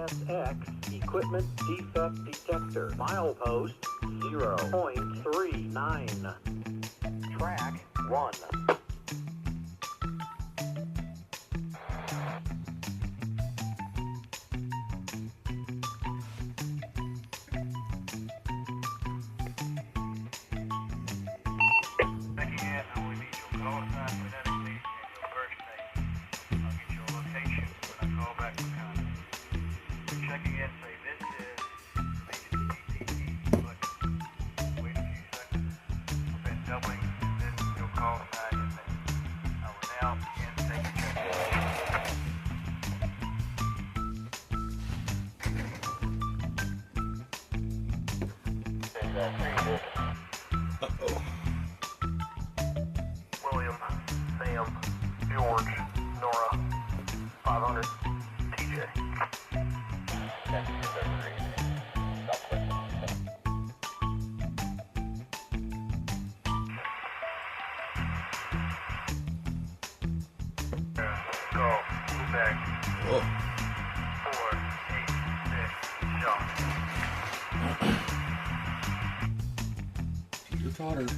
GMRS equipment defect detector. Milepost 0.39. Track 1. William, Sam, George, Nora, 500, TJ. Go, move back. Whoa. 4, 8, 6, shot. Teeter totter. This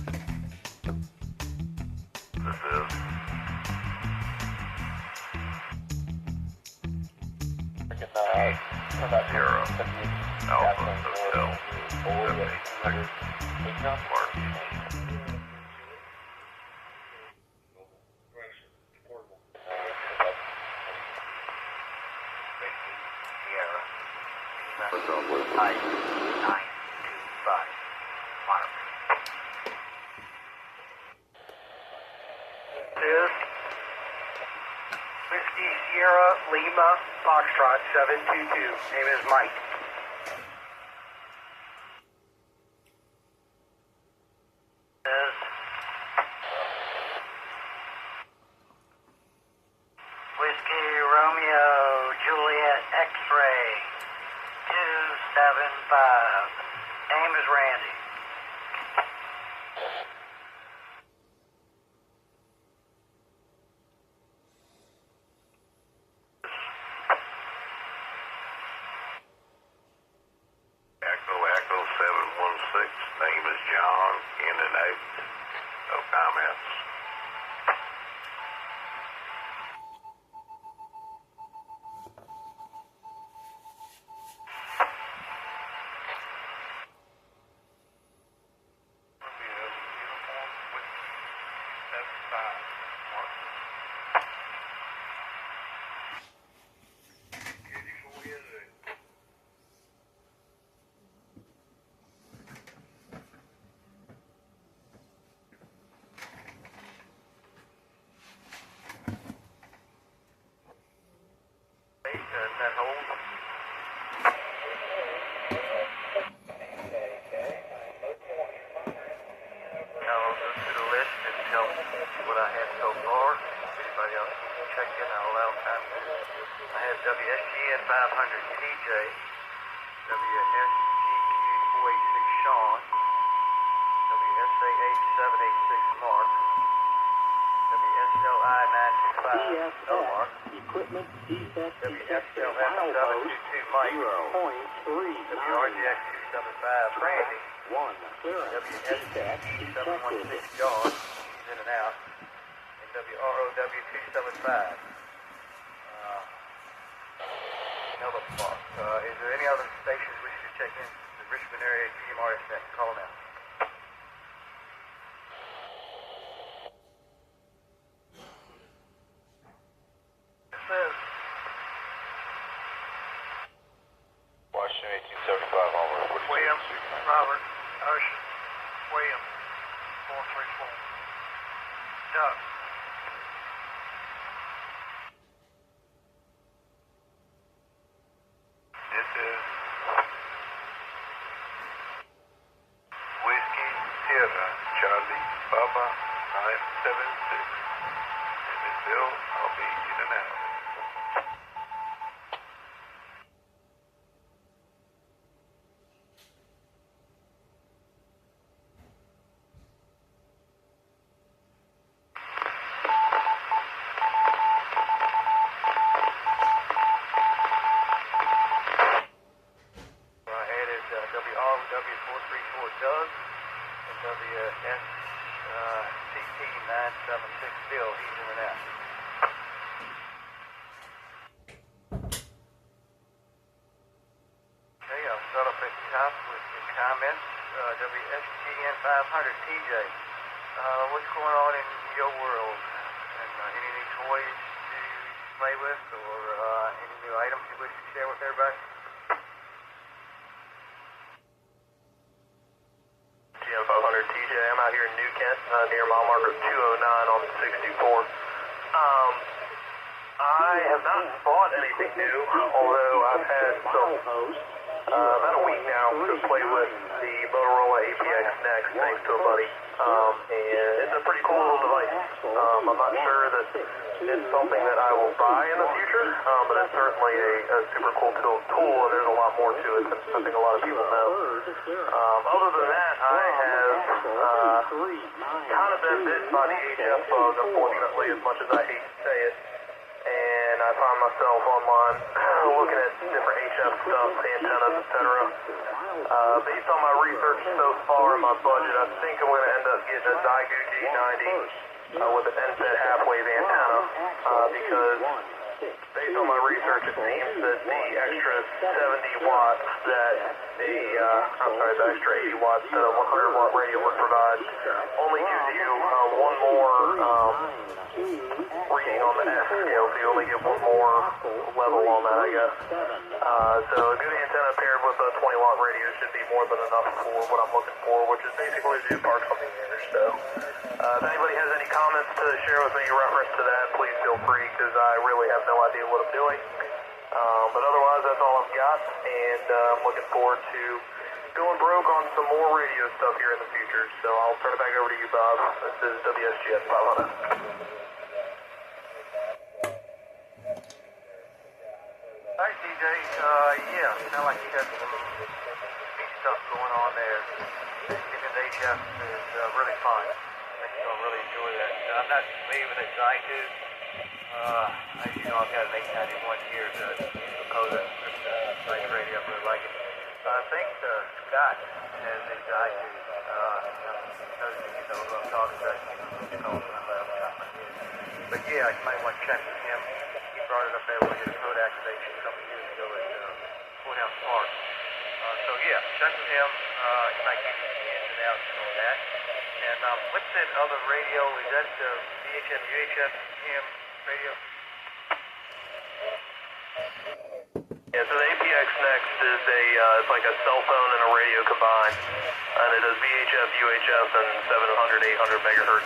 is Sierra Alpha Hotel 76 Mark. Height 925 Mark. Is Whiskey Sierra Lima Foxtrot 722. Name is Mike. Is Whiskey Romeo Juliet X-Ray 275. Name is Randy. Echo 716. Name is John. In and out. No comments. That hold. Now I'll go through the list and tell what I have so far. Anybody else needs to check in, I'll allow time to. I have WSGN 500 TJ, WSGQ 486 Sean, WSAH 786 Mark, WSLI 925 no Mark, Equipment defect detector. WSLF Milepost 722 Mike, 0.39. WRGX 275 Randy, 1. Clearance defect WSG detected. 716 John, he's in and out, and WROW 275. Another spot. Is there any other stations we should check in? The Richmond area GMRS net, call them out. This is Washington 1875 onward. Williams, Robert, Ocean, Williams, 434. Doug. This is Whiskey Sierra Charlie Papa 976. Name is Bill. I'll be in and out. 976 Bill, he's in and out. Okay, I'll start up at the top with the comments. WSGN 500, TJ. What's going on in your world? And any new toys to play with, or any new items you wish to share with everybody? GM 500 TJ, I'm out here in New Kent, near mile marker 209 on 64. I have not bought anything new, although I've had some, about a week now to play with the Motorola APX Next, thanks to a buddy. And it's a pretty cool little device. I'm not sure that it's something that I will buy in the future, but it's certainly a super cool tool, and there's a lot more to it than I think a lot of people know. Other than that, I have kind of been bitten by the HF bug, unfortunately, as much as I hate to say it. And I find myself online looking at different HF stuff, antennas, etc. Based on my research so far and my budget, I think I'm going to end up getting a Zygu G90 with an NFET half-wave antenna because based on my research, it seems that the extra 70 watts that the extra 80 watts that a 100 watt radio would provide only gives you one more reading on the S scale, so you only get one more level on that, I guess. So a good antenna paired with a 20 watt radio should be more than enough for what I'm looking for, which is basically to park something here. So if anybody has any comments to share with me in reference to that, please feel free, because I really have no idea what I'm doing. But otherwise, that's all I've got, and I'm looking forward to going broke on some more radio stuff here in the future. So I'll turn it back over to you, Bob. This is WSGN 500. Hi, TJ. Yeah, sound like you got some neat stuff going on there. Getting the HF is really fun. I think you're going to really enjoy that. I'm not familiar with that Zygu. As you know, I've got an 891 here, the Dakota site radio. I really like it. I think Scott has a Zygu. You know what I'm talking about. But yeah, you might want to check with him. He brought it up there when he did a code activation a couple years ago at Courthouse Park. So yeah, check with him. He might give you the ins and outs on that. And what's that other radio? Is that the VHF, UHF, EM radio? Yeah, so the APX Next is it's like a cell phone and a radio combined, and it does VHF, UHF, and 700, 800 megahertz,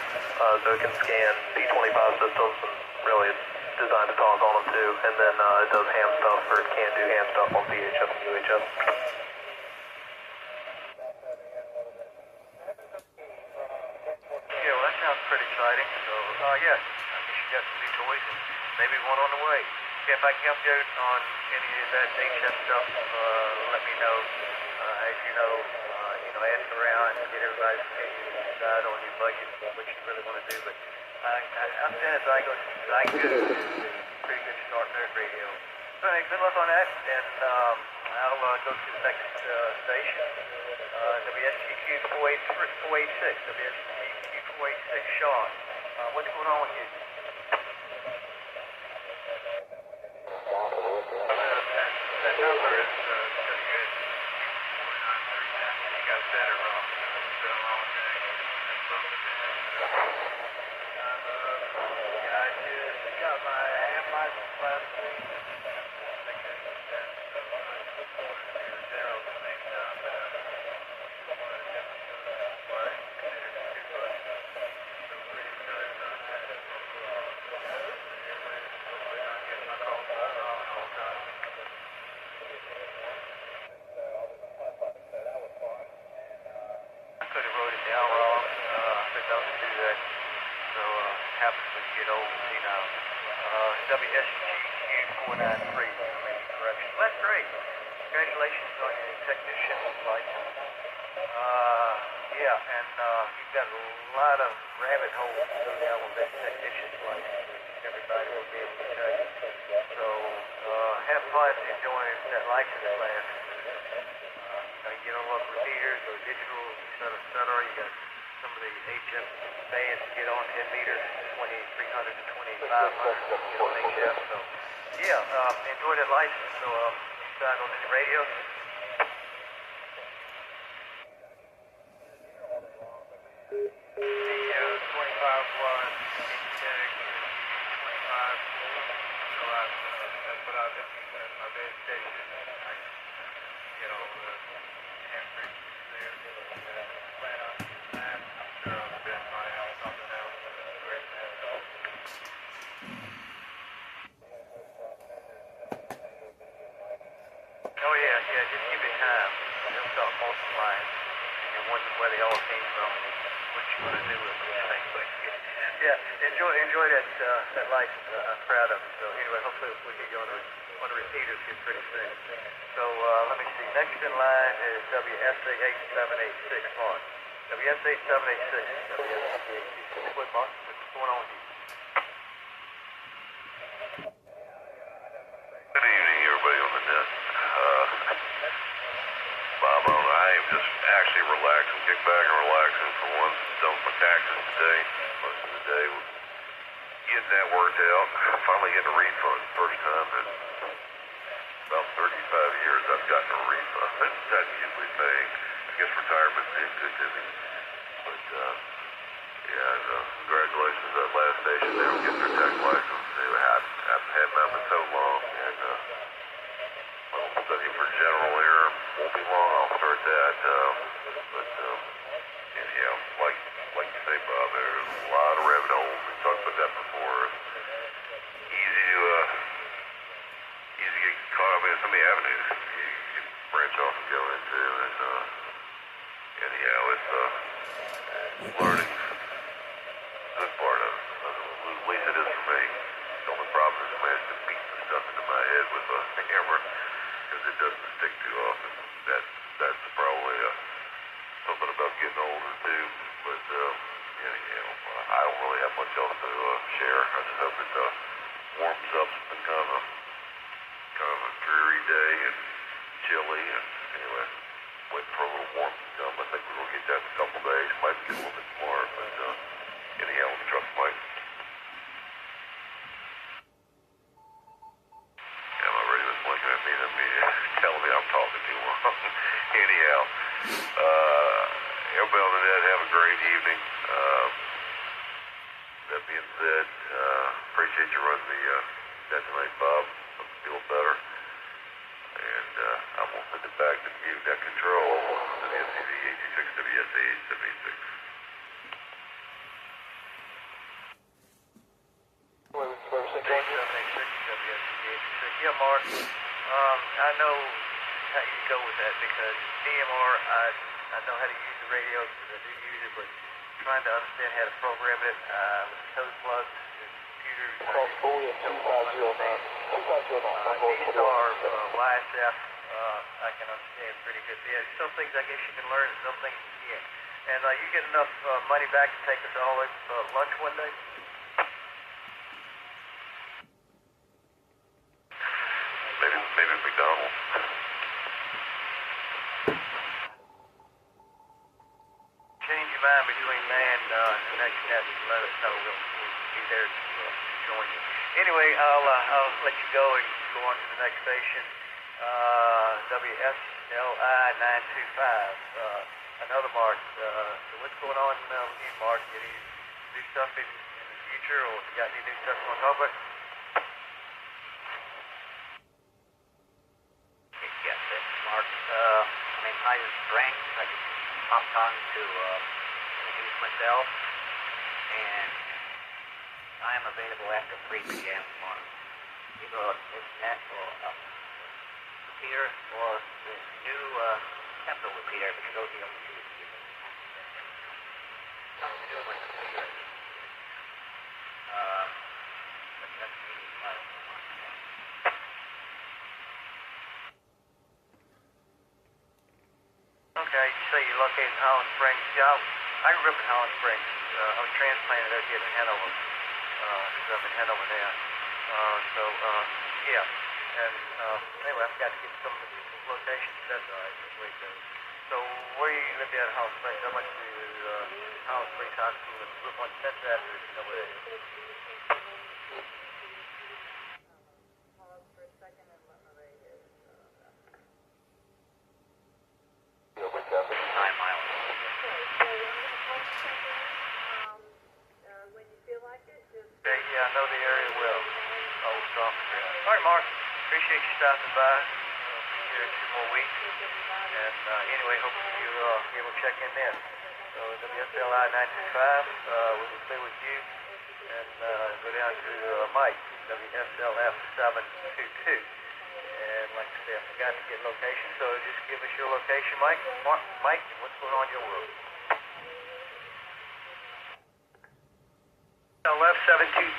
so it can scan B25 systems, and really it's designed to talk on them too, and then it does ham stuff, or it can do ham stuff on VHF and UHF. Yeah, well that sounds pretty exciting, so yeah, I guess you got some new toys, and maybe one on the way. If I can help you out on any of that HF stuff, let me know. As you know, ask around and get everybody's opinion and decide on your budget, what you really want to do. But I'm saying if I go to pretty good start there at radio. So anyway, good luck on that, and I'll go to the next station, WSTQ 486, WSTQ 486, Sean. What's going on with you? That number is just good. 493. You got better wrong. So long day. I just got my half license last week. I think that's that. So I just wanted to do the zero thing now. But one of the different what I consider too much. So pretty excited about that. Hopefully not getting my calls all the time. I could have wrote it down wrong, but don't do that. So happens when you get old and senile. WSGQ 493, making correction. That's great. Congratulations on your technician license. Yeah, and you've got a lot of rabbit holes to go down with that technician's license. Everybody will be able to tell you. So have fun enjoying that license class. You get on local repeaters or digital, et cetera, et cetera. You got some of the HF bands get on 10 meters, 2300 to 2500 get on HF. So, yeah, enjoy that license. So, you signed on any radios? The 25 was Integ 25. So that's what I've been using as my base station. I get all the handbrake there. Plan on using that. I'm sure I'll spend money on something else. Great man. Oh yeah, just give it time. They'll start multiplying. And you're wondering where they all came from, what you're going to do with them. Yeah, enjoy that license. I'm proud of it. So anyway, hopefully we'll get you on the repeaters here pretty soon. So let me see. Next in line is WSA 8786, Mark. WSA 8786. What, Mark? What's going on with you? Good evening, everybody on the net. Bob, I am just actually relaxing, kick back and relaxing for once. Done my taxes today, most of the day. Getting that worked out. Finally getting a refund. First time in about 35 years I've gotten a refund. That's usually paying. I guess retirement's being good to me. But, congratulations to that last station there on getting their tech license. They haven't had mine for so long. And, I'm studying for general here. Won't be long, I'll start that. Anyhow, like you say, Bob, there's a lot of rabbit holes. We talked about that before. Easy to get caught up in so many avenues you can branch off and go into. And anyhow, it's learning good part of it. At least it is for me. The only problem is when I have to beat the stuff into my head with a hammer, because it doesn't stick too often. That's probably something about getting older too. But I don't really have much else to share. I just hope it warms up. It's been kind of a dreary day and chilly. And anyway, waiting for a little warmth to come. I think we're gonna get that in a couple days. Might get a little bit more, but anyhow, let me trust Mike. Looking at me, telling me I'm talking too long. Anyhow, everybody on the net, have a great evening. That being said, appreciate you running the net tonight, Bob. Hope you feel better. And I'm going to send it back to you, net control, to the NCV 86 WSA 876. Yeah, Mark. I know how you go with that because DMR, I know how to use the radios because I do use it, but trying to understand how to program it with the code plugs and computers. Cross fully at 2509. 2509. These are YSF. I can understand pretty good. Yeah, some things I guess you can learn and some things you can't. And you get enough money back to take us all the way to lunch one day? Maybe McDonald's. Change your mind between now and the next net and let us know. We'll be there to join you. Anyway, I'll let you go and go on to the next station. WSLI 925. Another Mark. So what's going on with you, Mark? Any new stuff in the future, or you got any new stuff you want to talk about? Yes, it's Mark. Higher strength. I just popped on to introduce myself, and I am available after 3 p.m. on either this net or repeater or this new tempo repeater that goes here on the TV. Something to do with the repeater. But that's the Okay, you say you're located in Holland Springs. Yeah, I grew up in Holland Springs. I was transplanted out here in Hanover. So I'm in Hanover now. Yeah. And anyway, I've got to get some of the locations. That's all right. That's the way it goes. So where you live at House Place? How much is House Place High School and Route 110 after you know where it is? Pause for a second and let me read it. Time miles. Okay, so I'm going to pause a second. When you feel like it, just... Okay, yeah, I know the area well. Old Stockton. All right, Mark. Appreciate you stopping by. Here in 2 more weeks. And anyway, hope you'll be able to check in then. So WSLI 925, we will stay with you. And go down to Mike, WSLF 722. And like I said, I forgot to get location, so just give us your location, Mike. Mike, what's going on in your world? Left 722.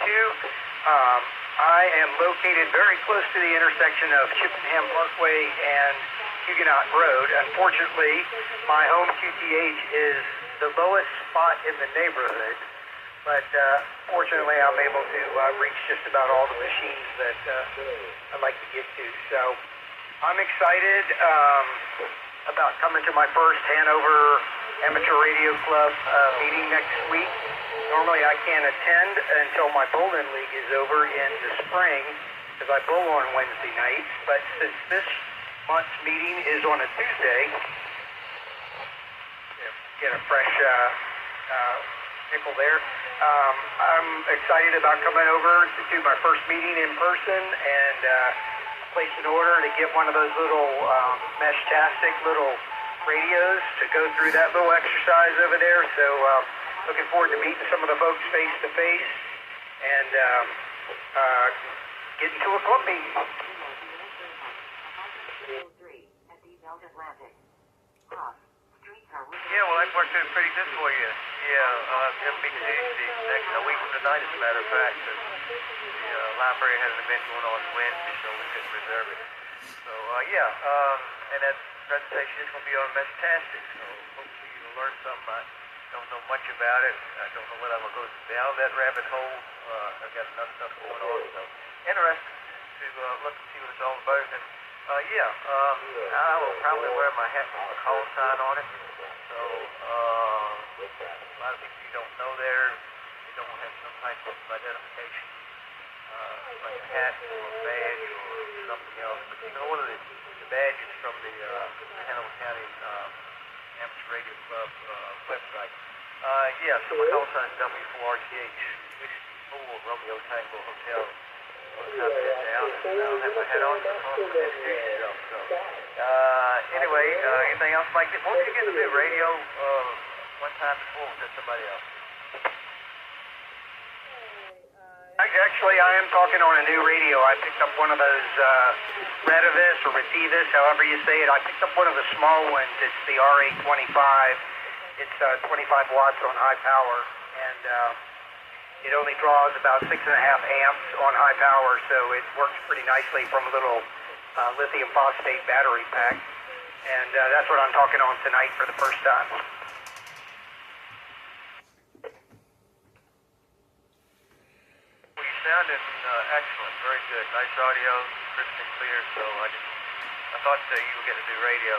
I am located very close to the intersection of Chippenham Parkway and Huguenot Road. Unfortunately, my home QTH is the lowest spot in the neighborhood, but fortunately I'm able to reach just about all the machines that I'd like to get to. So I'm excited about coming to my first Hanover Amateur Radio Club meeting next week. Normally I can't attend until my bowling league is over in the spring because I bowl on Wednesday nights. But since this month's meeting is on a Tuesday, get a fresh pickle there. I'm excited about coming over to do my first meeting in person and place an order to get one of those little mesh-tastic little radios to go through that little exercise over there. So looking forward to meeting some of the folks face to face and getting to a club meeting. Yeah, well, that worked out pretty good for you. Yeah, it'll be Tuesday, next a week from tonight, as a matter of fact. The library has an event going on Wednesday, so we couldn't reserve it. So, and that presentation is going to be on Metastastic, so hopefully you'll learn something. I don't know much about it. I don't know whether I'm going to go down that rabbit hole. I've got enough stuff going on, so interesting to look and see what it's all about. And, I will probably wear my hat with my call sign on it. So, a lot of people you don't know there, you don't have some type of identification, like a hat or a badge or something else. But you know, one of the badges from the Hanover County Amateur Radio Club website. So my call sign is W4RTH 64 Romeo Tango Hotel. I'll copy that down, and I'll have my head on so introduce yourself. So, anyway, anything else, Mike? Won't you get to do radio one time before? Was that somebody else? Actually, I am talking on a new radio. I picked up one of those Redivis or Retivis, however you say it. I picked up one of the small ones. It's the R825. It's 25 watts on high power, and it only draws about 6.5 amps on high power, so it works pretty nicely from a little lithium phosphate battery pack. And that's what I'm talking on tonight for the first time. Well, you sounded excellent, very good. Nice audio, crisp and clear, so I thought you were getting to do radio,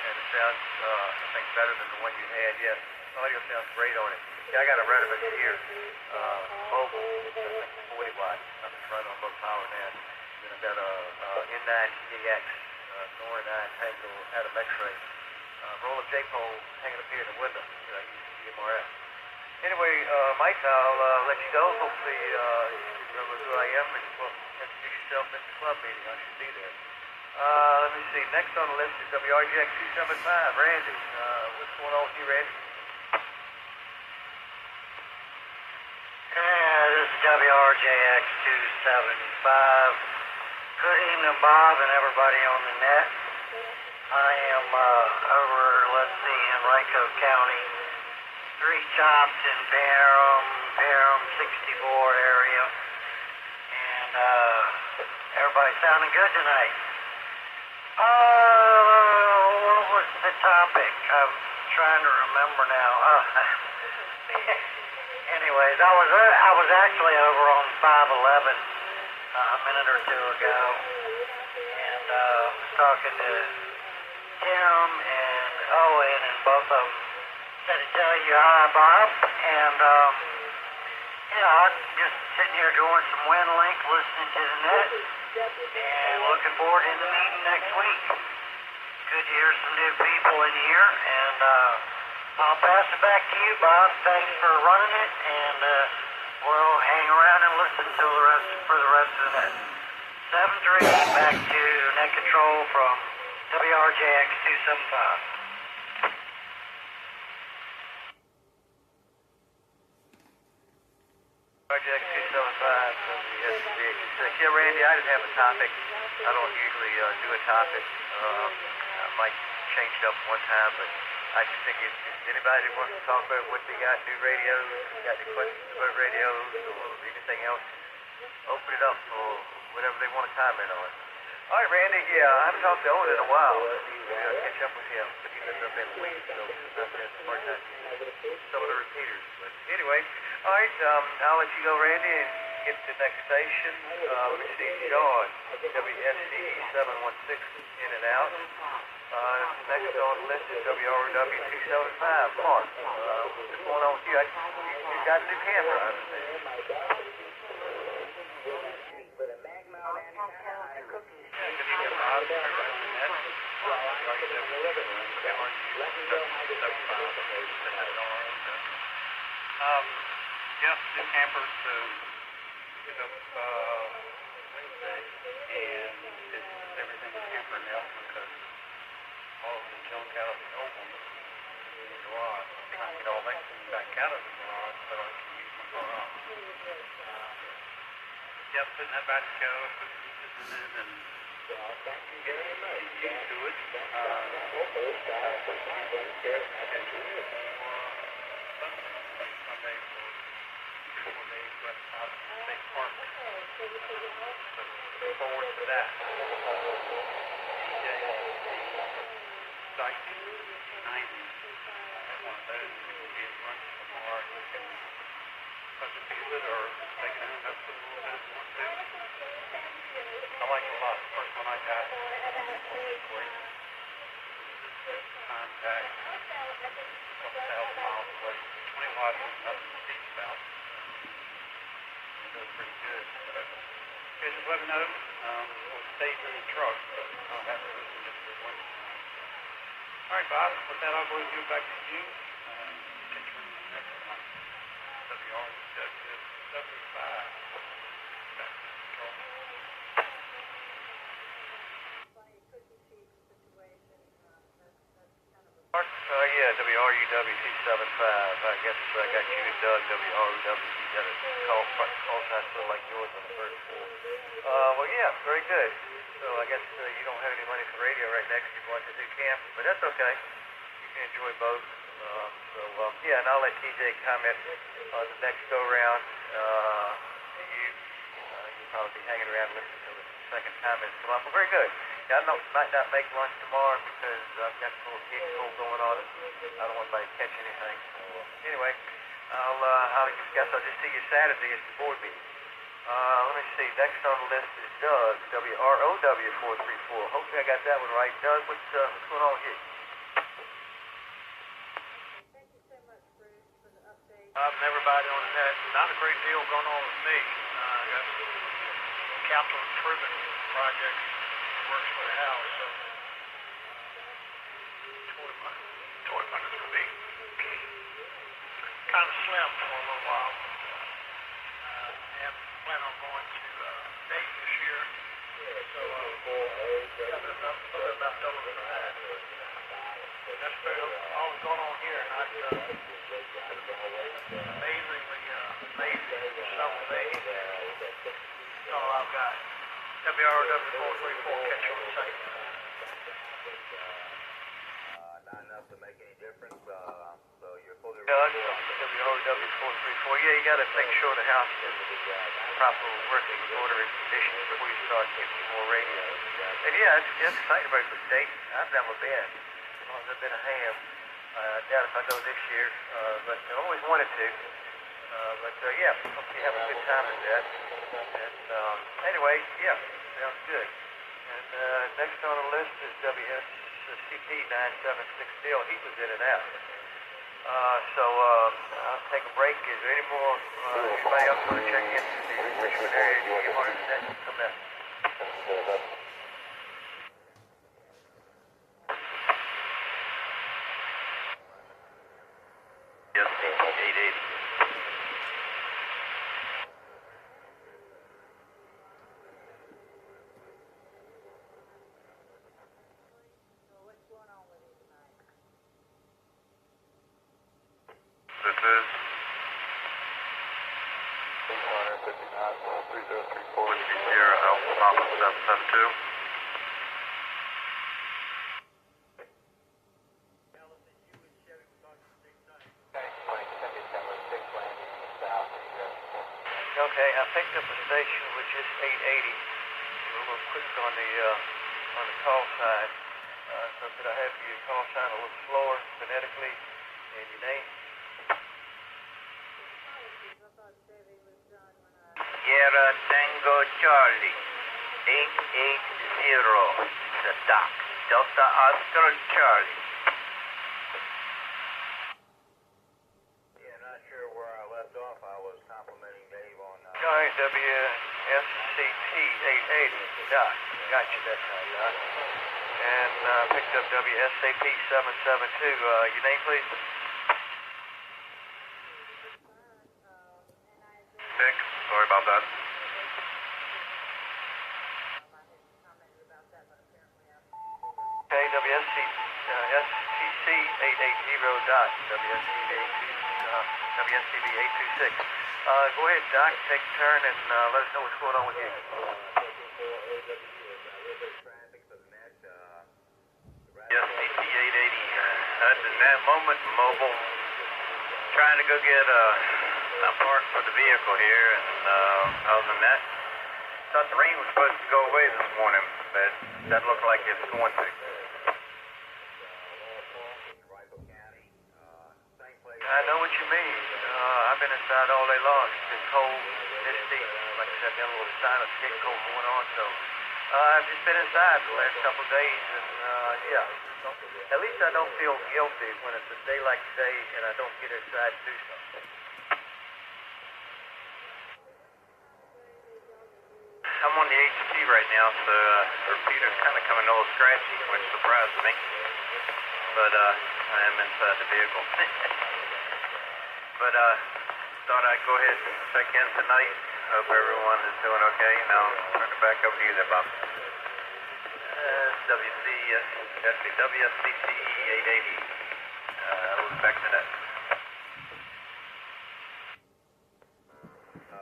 and it sounds, I think, better than the one you had. Yes, the audio sounds great on it. Yeah, I got a Redivis here, mobile, I think 40 watts. I'm just running on low power now. Then I've got a N9 TAX, Nor 9 Tango Atom X-ray, roll-up J-pole hanging up here in the window. I use GMRS. Anyway, Mike, I'll let you go. Hopefully, you remember who I am and introduce yourself at the club meeting. I should be there. Let me see. Next on the list is WRGX 275, Randy. What's going on with you, Randy? This is WRJX 275. Good evening, Bob, and everybody on the net. I am over, Henrico County, 3 shops in Parham 64 area, and everybody's sounding good tonight. What was the topic? I'm trying to remember now. Anyways, I was actually over on 511 a minute or two ago, and was talking to Tim and Owen, and both of them said to tell you hi, Bob. And, I'm just sitting here doing some wind link, listening to the net, and looking forward to the meeting next week. Good to hear some new people in here, and I'll pass it back to you, Bob. Thanks for running it, and we'll hang around and listen to for the rest of the net. 7-3, back to net control from WRJX 275. Project 275 from the SBH. Yeah, Randy, I didn't have a topic. I don't usually do a topic. I might change it up one time, but I just think if anybody wants to talk about what they got, new radios, got any questions about radios or anything else, open it up for whatever they want to comment on. All right, Randy, yeah, I haven't talked to Owen in a while. Catch up with him, but he lives up in the week, so it's not been a hard time getting some of the repeaters. But anyway, all right, I'll let you go, Randy, and get to the next station. Let me see, John, WSC 716 in and out. Next on the list is WRW 275. Mark, what's going on with you? You got a new camera, I understand. Yes, new campers to pick up Wednesday, and everything is camper now because all of the junk out of the old one in the garage. I'm trying to get all that back out of the garage so I can use my garage. Yep, putting that back together, putting pieces in it, and getting used to it. Sunday for 4 days west out of the state park. So looking forward to that. DJ, site 90. One of those be run tomorrow. You can puzzle piece it or take it in just a little bit if you want to. I like it a lot. The first one I got was great. Contact. 1,000 miles away. 20 watts is nothing to speak about. It goes pretty good. Okay, just let me know. We'll stay in the truck, so I'll have to listen just for one. All right, Bob. With that, I'll go and give it back to you. Catch you in the next one. WRW75. Back to control. Yeah, WRUW 275. I guess I got you and Doug, WRUW. You got a call sign still like yours on the first floor. Well, yeah, very good. So I guess you don't have any money for radio right now because you want to do camp, but that's okay. You can enjoy both. Yeah, and I'll let TJ comment on the next go-round. You'll probably be hanging around listening to the second comments come up. But very good. Yeah, I might not make lunch tomorrow because I've got a little gig going on and I don't want anybody to catch anything. So, anyway, I guess I'll just see you Saturday at the board meeting. Let me see. Next on the list is Doug, WROW 434. Hopefully I got that one right. Doug, what's going on with you? I've everybody on the net. Not a great deal going on with me. I got some capital improvement projects. Works for the house, so toy money's going to be kind of slim for a little while. And plan on going to Dayton this year, so got enough left over for that. That's all that's going on here, not amazingly amazing several days. That's all I've got. WRW 434, catch you on the site. Not enough to make any difference, so you're fully... Doug, WRW 434. Yeah, you got to make sure the house is in proper working order and conditions before you start getting more radios. And yeah, it's exciting about the date. I've never been. As long as I've been a ham. I doubt if I go this year, but I always wanted to. Yeah, hope you have a good time with that. And anyway, yeah, sounds good. And next on the list is WSC CP976 deal. He was in and out. So I'll take a break. Is there any more, anybody else want to check into the Richmond area GMRS net? Come down. Yes, 880. This is Whiskey Sierra Alpha Papa 772. Okay, I picked up a station which is 880. We're a little quick on the call sign. So could I have your call sign a little slower phonetically and your name? Sierra Tango Charlie, 880, the dock, Delta Oscar Charlie. Yeah, not sure where I left off. I was complimenting Dave on... All right, WSCT 880, Doc. Gotcha, that's right, Doc. And picked up WSAP 772. Your name, please? Nick, sorry about that. Okay, STC 880, Doc. WSCB 826. Go ahead, Doc. Take a turn and let us know what's going on with you. Yes, CT 880. At that moment, mobile. Trying to go get a part for the vehicle here, and other than that, thought the rain was supposed to go away this morning, but that looked like it's going to. I know what you mean. I've been inside all day long. It's been cold, misty. Like I said, got a little sign of skate cold going on, so I've just been inside the last couple of days, and yeah. At least I don't feel guilty when it's a day like today and I don't get inside to do something. I'm on the HT right now, so the repeater's kind of coming a little scratchy, which surprised me. But I am inside the vehicle. But thought I'd go ahead and check in tonight. Hope everyone is doing okay. Now turn it back over to you there, Bob. WSCT 880. We'll be back to that.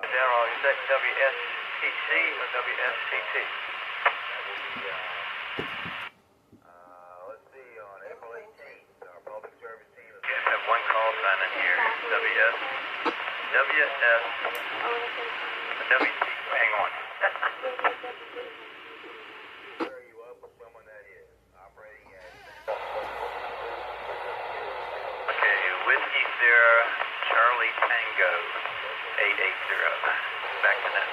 Daryl, is that WSTC or WSCT? Let's see, on April 18th, our public service team is... Yeah, I have one call sign in here. Hang on. Are you up with someone that is operating at... Okay, Whiskey Sierra Charlie Tango 880. Back to that.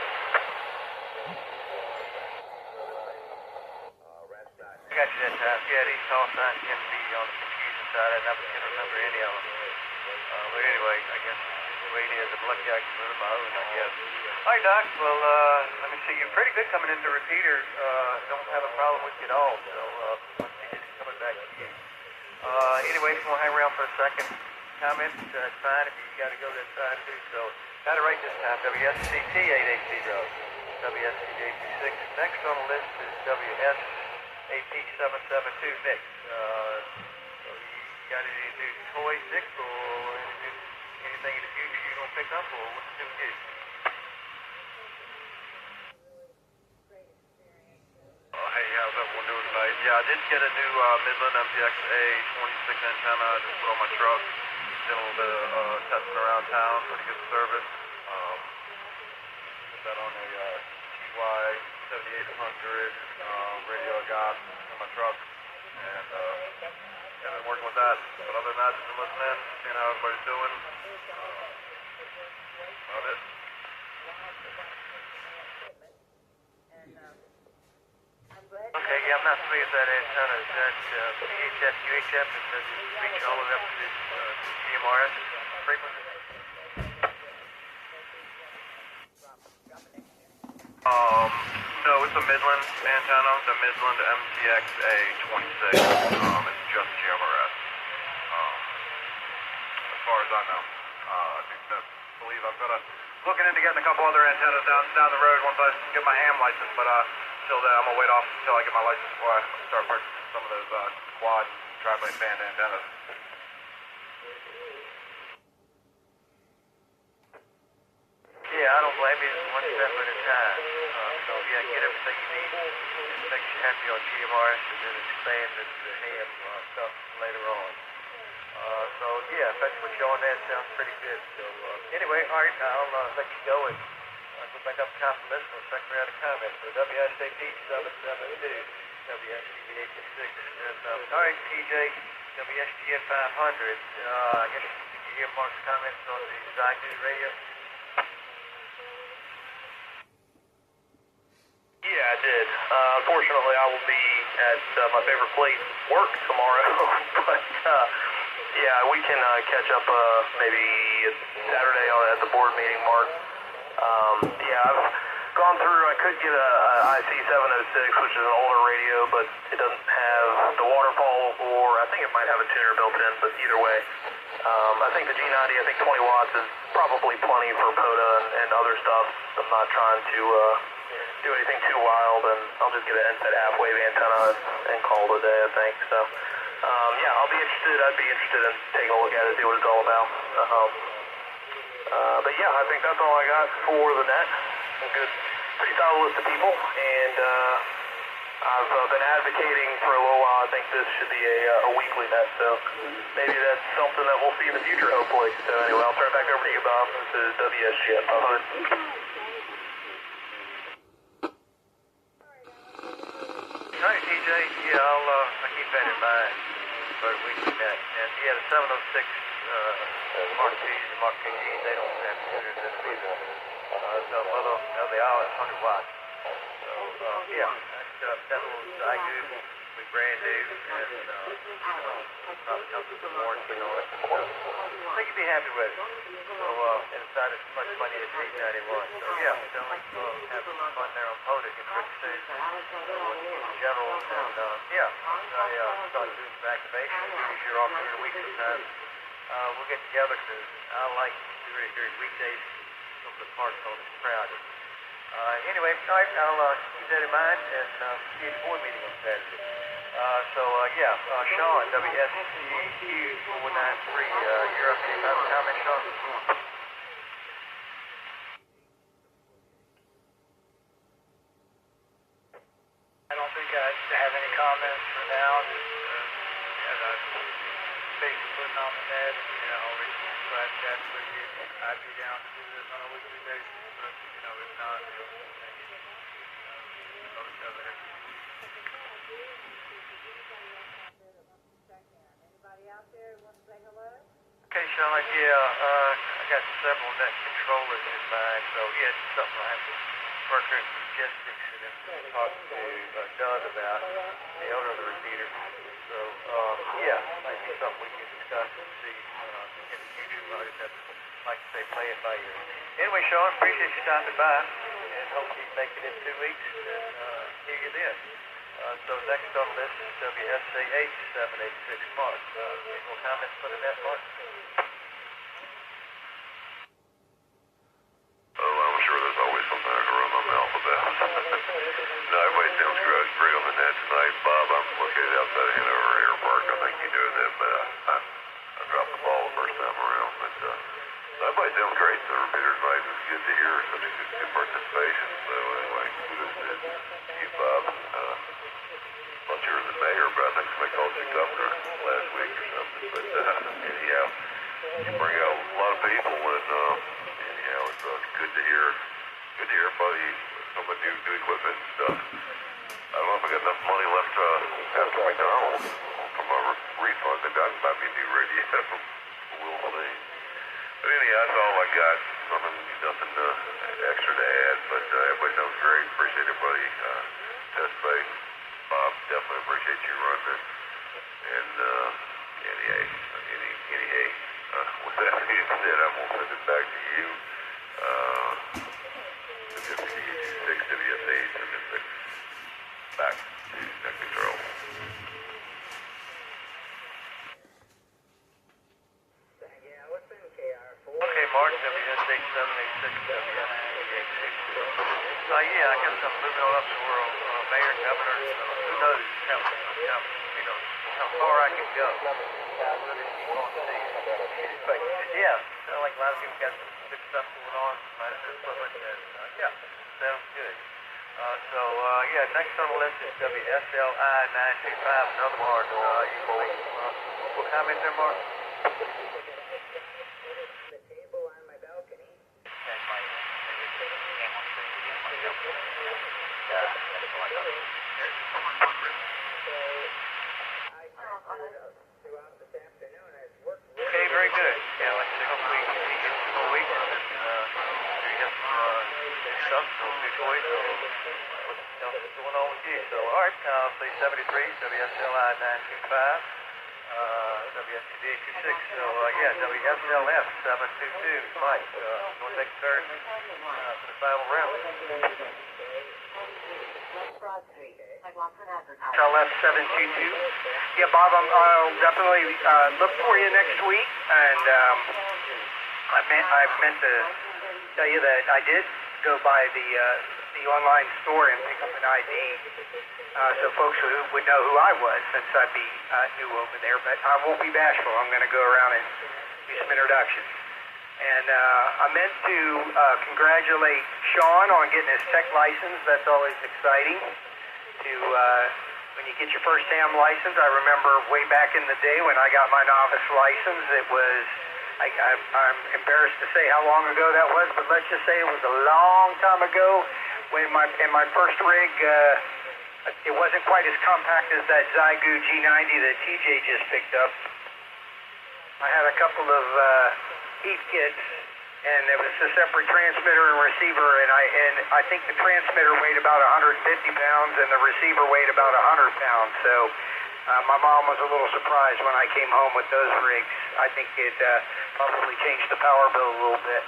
I got you that time. Yeah, these call signs can be on the confusing side. I never can remember any of them. But anyway, I guess the way it is, I'm lucky I can remember my own, I guess. All right, Doc. Well, let me see. You're pretty good coming into repeater. Don't have a problem with you at all. So let's see this coming back to you. Anyway, if you want to hang around for a second, comment. That's fine. If you got to go that side too. So got it right this time. WSCT 880. WSCT 826. Next on the list is WSAP 772. Nick. So you got any new toys, Nick, or anything in the future you're gonna pick up, or what's new with you? Hey, how's everyone doing tonight? Yeah, I did get a new Midland MPX-A 26 antenna. I just put on my truck. Did a little bit of testing around town. Pretty good service. Put that on a TY 7800 radio I got in my truck. And I've been working with that. But other than that, just been listening, seeing how everybody's doing. About it. Okay, yeah, I'm not familiar with that antenna. Is that at UHF and does it reach all the way up to GMRS frequency? No, it's a Midland antenna, the Midland MTX A26. It's just GMRS. As far as I know, I believe I'm gonna looking into getting a couple other antennas down the road once I get my ham license. But till then, I'm gonna wait off until I get my license before I start purchasing some of those quad tri-blade band antennas. Yeah, I don't blame you. One step at a time. So yeah, get everything you need. It makes you happy on GMRS, and then expand the ham stuff later on. So yeah, if that's what you're on, that sounds pretty good. So anyway, all right, I'll let you go and go back up to compliments and check me out a comment. So WSAP 772, WSTV 866, and all right, TJ, WSGN 500. I guess you hear Mark's comments on the Zygu radio. Yeah, I did. Unfortunately, I will be at my favorite place, work, tomorrow. But yeah, we can catch up maybe Saturday at the board meeting, Mark. Yeah, I've gone through. I could get a IC 706, which is an older radio, but it doesn't have the waterfall, or I think it might have a tuner built in. But either way, I think the G90, I think 20 watts is probably plenty for POTA and other stuff. I'm not trying to do anything too wild, and I'll just get an NSET half-wave antenna and call it a day, I think. So, yeah, I'll be interested. I'd be interested in taking a look at it, see what it's all about. But yeah, I think that's all I got for the net. A good, pretty solid list of people, and I've been advocating for a little while. I think this should be a weekly net, so maybe that's something that we'll see in the future, hopefully. So anyway, I'll turn it back over to you, Bob. This is WSGN 500. All right, TJ. Yeah, I'll keep that in mind for a weekly net. And yeah, the 706 Mark 2s and Mark 2Gs, they don't have tuners in them either. No, they all at 100 watts. So yeah, that little Zygu will be brand new, and probably comes with some warranty on it. So I think you'd be happy with it. So and it's not as much money as 891. So yeah, definitely have some fun there on POTA. Get pretty soon. In general, and yeah, I start doing some activation. Use your off during the week sometimes. We'll get together soon. I like to do it during weekdays. Some of the parks on is crowded. Anyway, all right, I'll keep that in mind, and see you at the board meeting on Saturday. Yeah, Sean, WSCQ 493, you're up here. Have a comment, Sean? I don't think I have any comments for now. Just as I basically putting on the net, always glad to chat with you. I'd be down to do this on a weekly basis, but if not, know each other every week. Anybody out there want to say hello? Okay, Sean, yeah, I got several net controllers in mind, so yeah, it's something I have to work in logistics and then talk to Doug about, the owner of the repeater. So, yeah, might be something we can discuss and see in the future. I just have to, like I say, play it by ear. Anyway, Sean, appreciate you stopping by, and hopefully you make it in 2 weeks, and hear you then. So next on the list is WSAH 786 Mark. Any more comments for the net, Mark? Oh, I'm sure there's always something I can run my mouth about. No, everybody sounds great on the net tonight. Bob, I'm located outside of Hanover Air Park. I think you do that, but I dropped the ball the first time around. But everybody sounds great. The repeater tonight is good to hear. Such a good participation. So anyway, kudos to you, Bob. Thought you were the mayor, but I think somebody called you governor last week or something. But anyhow, you bring out a lot of people, and anyhow, it's good to hear. Good to hear about you. Some of new equipment and stuff. I don't know if I got enough money left after McDonald's from a refund. They got about me a new radio. We'll see. But anyhow, that's all I got. Nothing extra to add, but everybody sounds great. Appreciate everybody participating. Bob, definitely appreciate you running it. And with that being said, I'm going to send it back to you. The 6 WSH and then 6 back to net control. Okay, Mark, WSH 786 WSH. Yeah, I guess I'm moving on up to where mayor, governor, who knows how far I can go. Yeah, sound like a lot of people got some good stuff going on, and sounds good. Next on the list is WSLI 925, another Mark. What comment there, Mark? Okay, very good. Yeah, like I said, hopefully you can get some more weeks and you got some stuff, so good choice, so what else is going on with you. So, all right, say 73, WSLI 925. WSCD 86, so WSLF 722, Mike, you want to take a turn for the final round? LF 722. Yeah, Bob, I'll definitely look for you next week, and I meant to tell you that I did go by the online store and pick up an ID, so folks would know who I was, since I'd be new over there. But I won't be bashful. I'm going to go around and do some introductions. And I meant to congratulate Sean on getting his tech license. That's always exciting. When you get your first ham license, I remember way back in the day when I got my novice license, it was, I'm embarrassed to say how long ago that was, but let's just say it was a long time ago. When in my first rig, it wasn't quite as compact as that Zygu G90 that TJ just picked up. I had a couple of heat kits, and it was a separate transmitter and receiver, and I think the transmitter weighed about 150 pounds, and the receiver weighed about 100 pounds. So my mom was a little surprised when I came home with those rigs. I think it probably changed the power bill a little bit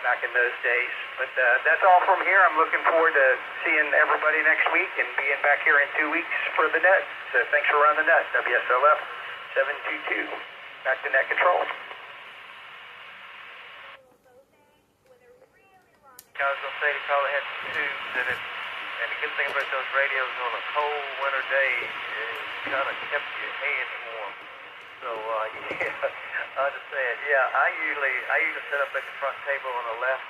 back in those days. But that's all from here. I'm looking forward to seeing everybody next week and being back here in 2 weeks for the net. So thanks for running the net, WSLF 722. Back to net control. I was going to say they probably had some tubes in it, and the good thing about those radios on a cold winter day is it kind of kept your hands warm. So, I understand. Yeah, I usually sit up at the front table on the left.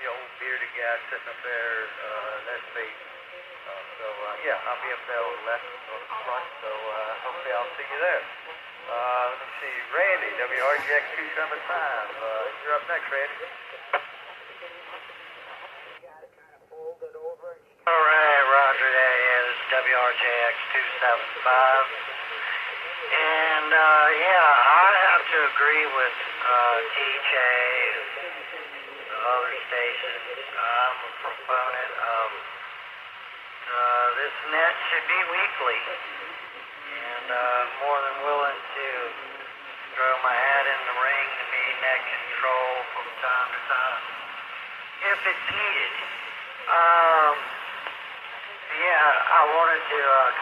The old bearded guy sitting up there, that's me. I'll be up there on the left on the front, so hopefully I'll see you there. Let me see, Randy, WRGX 275. You're up next, Randy. All right, Roger that. Yeah, this is WRJX 275. And, I have to agree with TJ and the other stations. I'm a proponent of this net should be weekly. And more than willing to throw my hat in the ring to be net control from time to time, if it's needed. I wanted to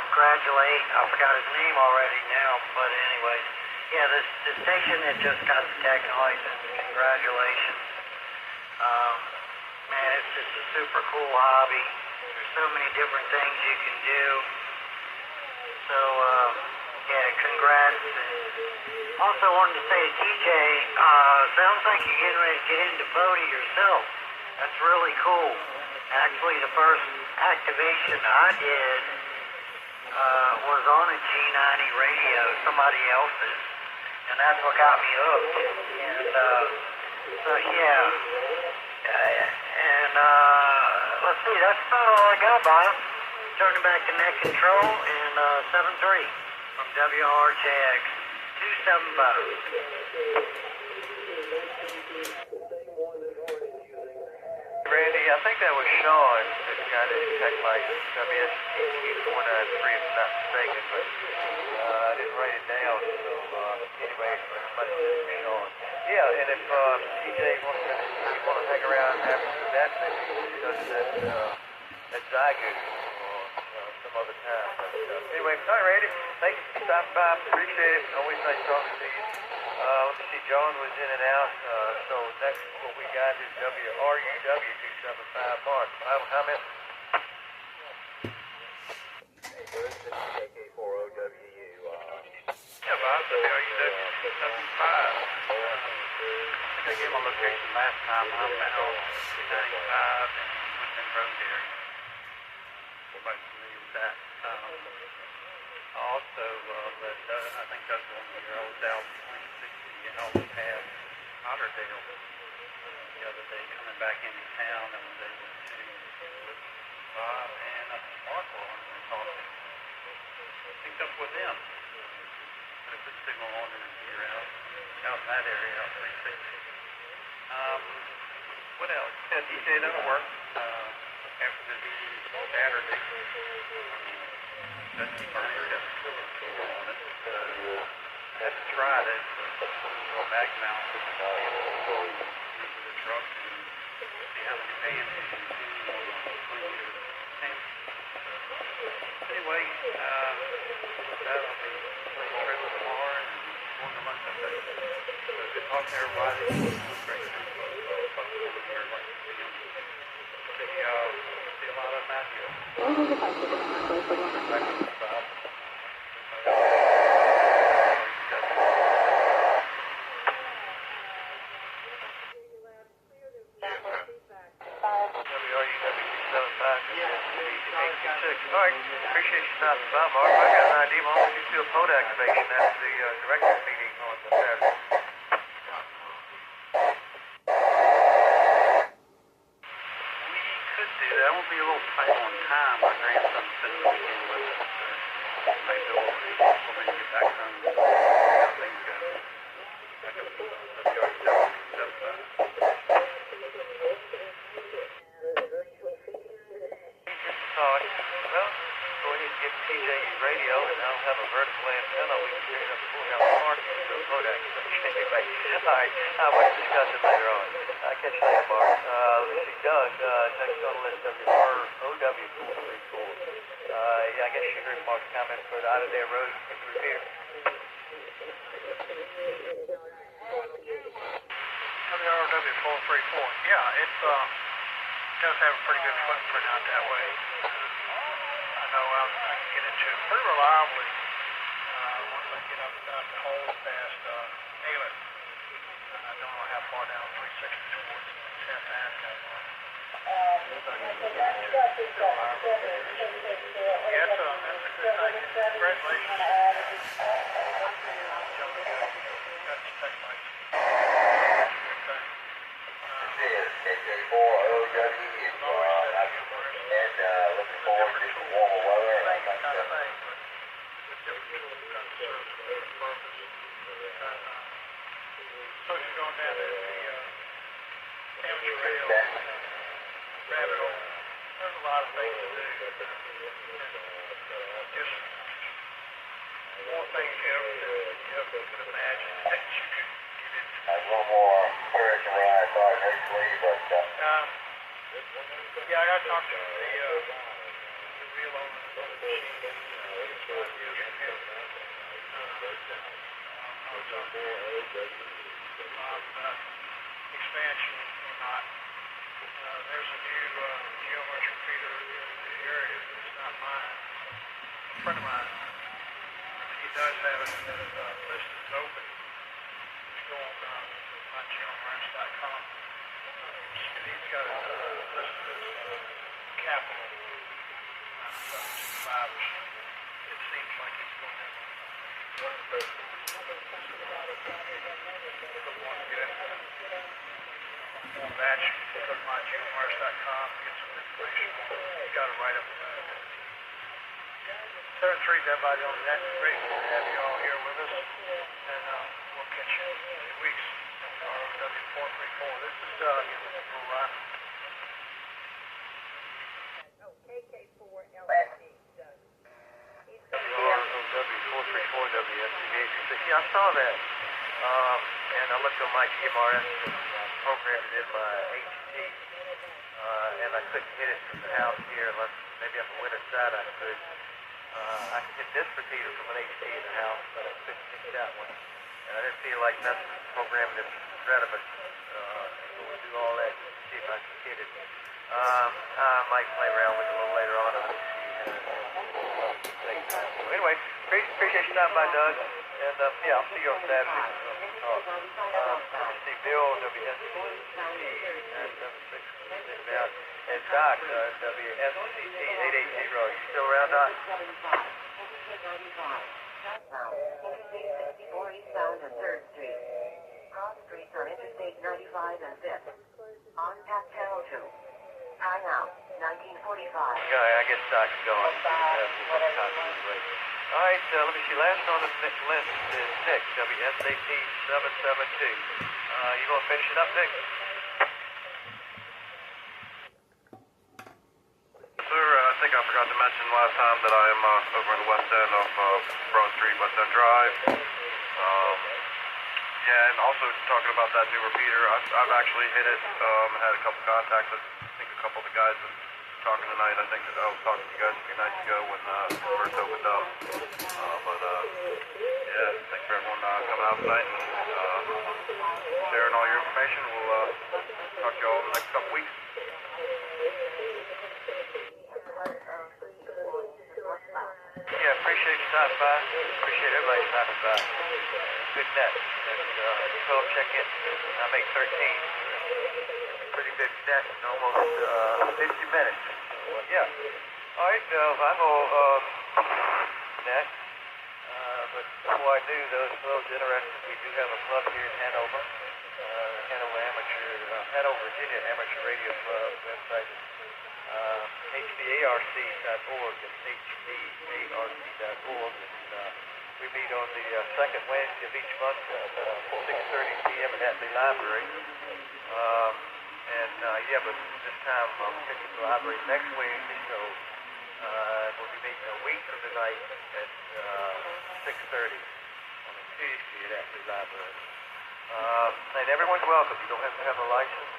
congratulate, I forgot his name already now, but anyways, the station that just got the tech license, congratulations. Man, it's just a super cool hobby. There's so many different things you can do. So, congrats. Also wanted to say to TJ, sounds like you're getting ready to get into boating yourself. That's really cool. Actually, the first activation I did was on a G90 radio, somebody else's, and that's what got me hooked. And let's see, that's about all I got, Bob. Turning back to net control in 7-3 from WRJX 275. Randy, I think that was Sean that got his tech license. WSTQ493 if I'm not mistaken, but I didn't write it down. So anyway, it must have been Sean. Yeah, and if TJ wants to hang around after that, maybe we can discuss that Zygoot or some other time. But anyway, all right, Randy. Thank you for stopping by. Appreciate it. Always nice talking to you. Let me see. John was in and out. So next, what we got is WRUW275 Mark. Final comment? Hey, this is AK4OWU. Yeah, Bob, WRUW275. I gave my location last time. I'm out 95 and Woodman Road area. Everybody's familiar with that. Also, I think Doug one year I was out 360 and almost past Otterdale the other day coming back into town and was able to Bob and Mark were on and talking. Picked up with them. Put a good signal on in here out in that area, out 360. What else? Yeah, DJ doesn't work after the meeting Saturday. That's the first on it. Had to try that mag mount into the truck and see how many fans you can do on your tank. Anyway, that'll be a trip tomorrow and going to lunch up there. So good talking to everybody. Great to folks over here like to see them. See a lot of them out here. Back to the south. All right, appreciate you stopping by, Mark. I got an idea. Why don't you do a code activation after the director's meeting on Saturday? We could do that. We'll be a little tight on time. My grandson's spending the weekend with us. Maybe we'll get back home. I think back up to the yard stuff. Well, go ahead and get TJ's radio, and I'll have a vertical antenna. We can bring it up to Courthouse Park and do a code activation. Anyway, all right, we'll discuss it later on. I'll catch you later, Mark. Let me see, Doug, next on the list, WROW434. Yeah, I guess you heard Mark's comment for the Otterdale Road repair. WROW434. Yeah, it does have a pretty good footprint out that way. I know I can get into it pretty reliably once I get up the hole past Aylet. I don't know how far down 360 towards Santa Ana. Yeah, that's a good thing. Congratulations. Got your tech license. Looking forward to some warmer weather. And I think so you're going down to the amateur rail, rabbit hole. There's a lot of things to do. Just more things you could imagine that you could get into. a little more courage than what I thought initially, but yeah, I got to talk to the real owner of the machine. I'll talk to Bob about expansion or not. There's a new GMRS repeater in the area. It's not mine. A friend of mine. He does have it listed as open. Just go on GMRS.com. He's got it listed as capital. Subscribers. It seems like it's going down. Batch, go to mygmrs.com, get some information. You got it right up there. 7-3 is everybody on that. Great to have you all here with us. And we'll catch you in 2 weeks. ROW434. This is Doug. We'll run. saw that. And I looked on my GMRS and programmed it in my HT, and I couldn't hit it from the house here unless maybe on the winter side I could. I could hit this repeater from an HT in the house, but I couldn't hit that one. And I didn't feel like that's programming it from Redmond. So we'll do all that and see if I can hit it. I might play around with it a little later on. So anyway, appreciate you stopping by, Doug. And yeah, I'll see you on Saturday. See Bill, WSCT, and 76 and Doc, WSCT 880. Are you still around, Doc? Interstate 64 eastbound and 3rd Street. Cross streets on Interstate 95 and 5th. On Path Channel 2. Time out, 1945. Yeah, I guess Doc's gone. All right, let me see. Last on the list is Nick, WSAT 772. You going to finish it up, Nick? Sir, I think I forgot to mention last time that I am over in the west end of Broad Street, West End Drive. Yeah, and also talking about that new repeater, I've actually hit it, had a couple contacts. I think a couple of the guys were talking tonight. I think that I was talking to you guys a few nights ago when it first opened up. Yeah, thanks for everyone coming out tonight and sharing all your information. We'll talk to you all in the next couple weeks. Yeah, appreciate you stopping by. Appreciate everybody stopping by. Good net. And 12 check-ins. I make 13. Pretty good net in almost 50 minutes. Well, yeah. All right, I'm going net. But before I do, those interested, we do have a club here in Hanover. Hanover, Virginia Amateur Radio Club. Website is hbarc.org. It's hbarc.org. And we meet on the second Wednesday of each month at 6:30 p.m. in Atley Library. Yeah, but this time I'm picking the library next Wednesday, so we'll be meeting a week from tonight at 6:30 on a Tuesday at Atley Library. And everyone's welcome. You don't have to have a license.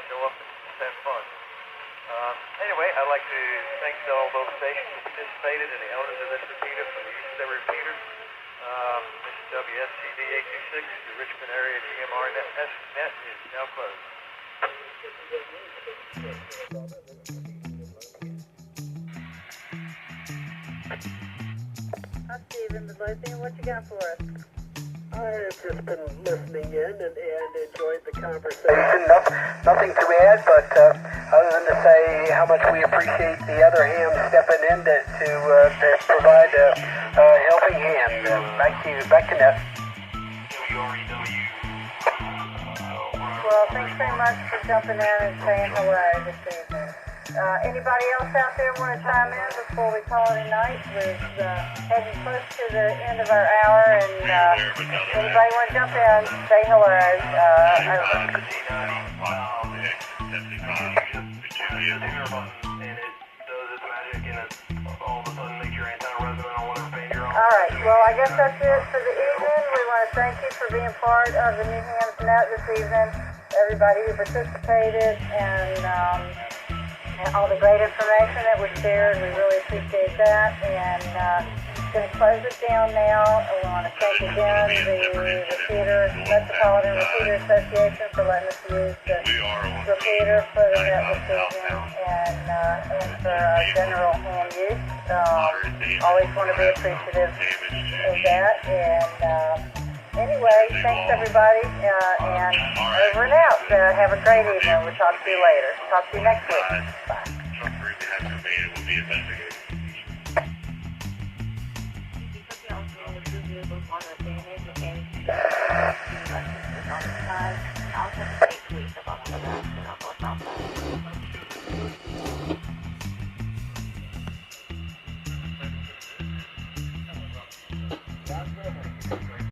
Show up and just have fun. Anyway, I'd like to thank all those stations that participated and the owners of this repeater for the use of their repeaters. This is WSCD 826, the Richmond area GMRS net is now closed. Hi, Stephen, the Lothian, what you got for us? I've just been listening in and enjoyed the conversation. Nothing to add, but other than to say how much we appreciate the other hams stepping in to provide a helping hand. Back to Ness. Well, thanks very much for jumping in and saying hello this evening. Anybody else out there want to chime in before we call it a night? We're heading close to the end of our hour, and anybody want to jump in, say hello. All right, well, I guess that's it for the evening. We want to thank you for being part of the New Hams Net this evening, everybody who participated, and all the great information that was shared. We really appreciate that. And going to close it down now. We want to thank again the Metropolitan Repeater Association for letting us use the repeater for the net this evening and for our general hand use. Always want to be appreciative of that. And anyway, thanks everybody, and over and out. Have a great evening. We'll talk to you later. Talk to you next week. Bye.